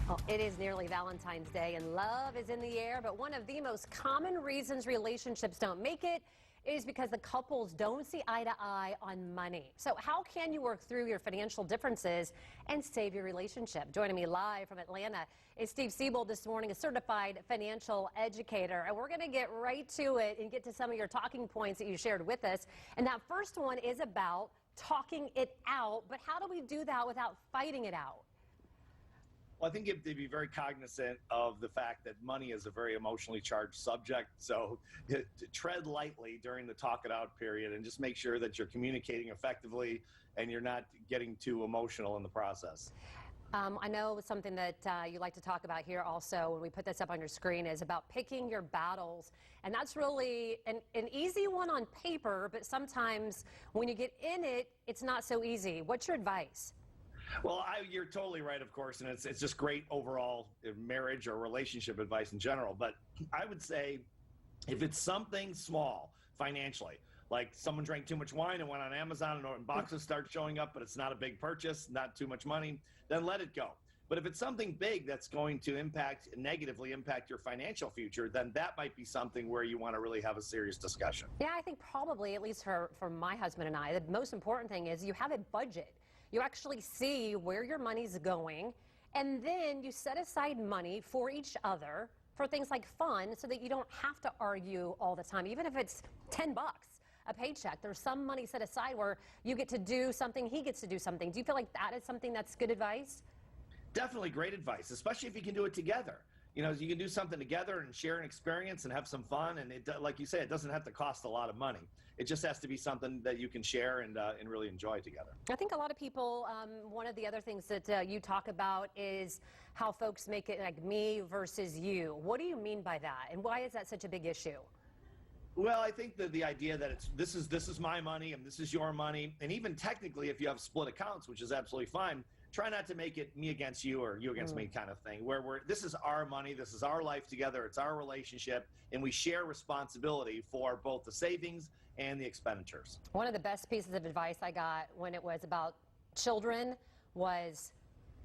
Well, it is nearly Valentine's Day and love is in the air, but one of the most common reasons relationships don't make it is because the couples don't see eye to eye on money. So how can you work through your financial differences and save your relationship? Joining me live from Atlanta is Steve Siebold this morning, a certified financial educator. And we're going to get right to it and get to some of your talking points that you shared with us. And that first one is about talking it out. But how do we do that without fighting it out? Well, I think you have to be very cognizant of the fact that money is a very emotionally charged subject. So to tread lightly during the talk it out period and just make sure that you're communicating effectively and you're not getting too emotional in the process. I know something that you like to talk about here also when we put this up on your screen is about picking your battles. And that's really an easy one on paper, but sometimes when you get in it, it's not so easy. What's your advice? Well, you're totally right, of course, and it's just great overall marriage or relationship advice in general. But I would say if it's something small financially, like someone drank too much wine and went on Amazon and boxes start showing up, but it's not a big purchase, not too much money, then let it go. But if it's something big that's going to negatively impact your financial future, then that might be something where you want to really have a serious discussion. Yeah, I think probably, at least for my husband and I, the most important thing is you have a budget. You actually see where your money's going, and then you set aside money for each other for things like fun so that you don't have to argue all the time. Even if it's $10 a paycheck, there's some money set aside where you get to do something, he gets to do something. Do you feel like that is something that's good advice? Definitely great advice, especially if you can do it together. You know, you can do something together and share an experience and have some fun. And it, like you say, it doesn't have to cost a lot of money. It just has to be something that you can share and really enjoy together. I think a lot of people, one of the other things that you talk about is how folks make it like me versus you. What do you mean by that? And why is that such a big issue? Well, I think that the idea that this is my money and this is your money, and even technically if you have split accounts, which is absolutely fine, try not to make it me against you or you against me kind of thing, where this is our money, this is our life together, it's our relationship, and we share responsibility for both the savings and the expenditures. One of the best pieces of advice I got when it was about children was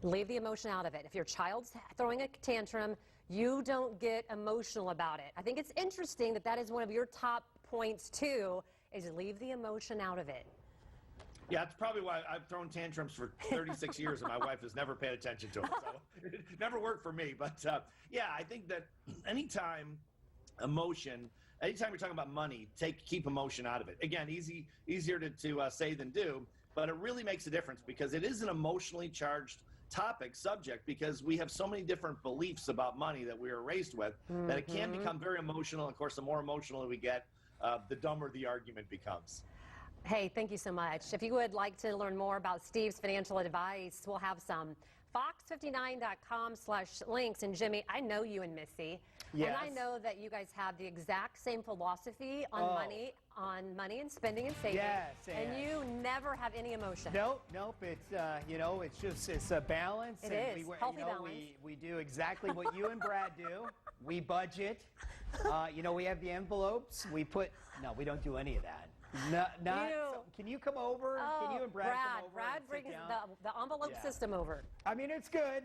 leave the emotion out of it. If your child's throwing a tantrum, you don't get emotional about it. I think it's interesting that that is one of your top points too, is leave the emotion out of it. Yeah, that's probably why I've thrown tantrums for 36 years and my wife has never paid attention to it. So it never worked for me. But yeah, I think that anytime you're talking about money, keep emotion out of it. Again, easier to say than do, but it really makes a difference because it is an emotionally charged subject, because we have so many different beliefs about money that we are raised with that it can become very emotional. Of course, the more emotional we get, the dumber the argument becomes. Hey, thank you so much. If you would like to learn more about Steve's financial advice, we'll have some. Fox59.com/links. And Jimmy, I know you and Missy. Yes. And I know that you guys have the exact same philosophy on money and spending and saving. Yes. And you never have any emotion. Nope. It's it's a balance. It and is. Healthy balance. We do exactly what you and Brad do. We budget. We have the envelopes. We don't do any of that. Can you come over? Oh, Can you and Brad come over? Brad brings the envelope system over. I mean, it's good.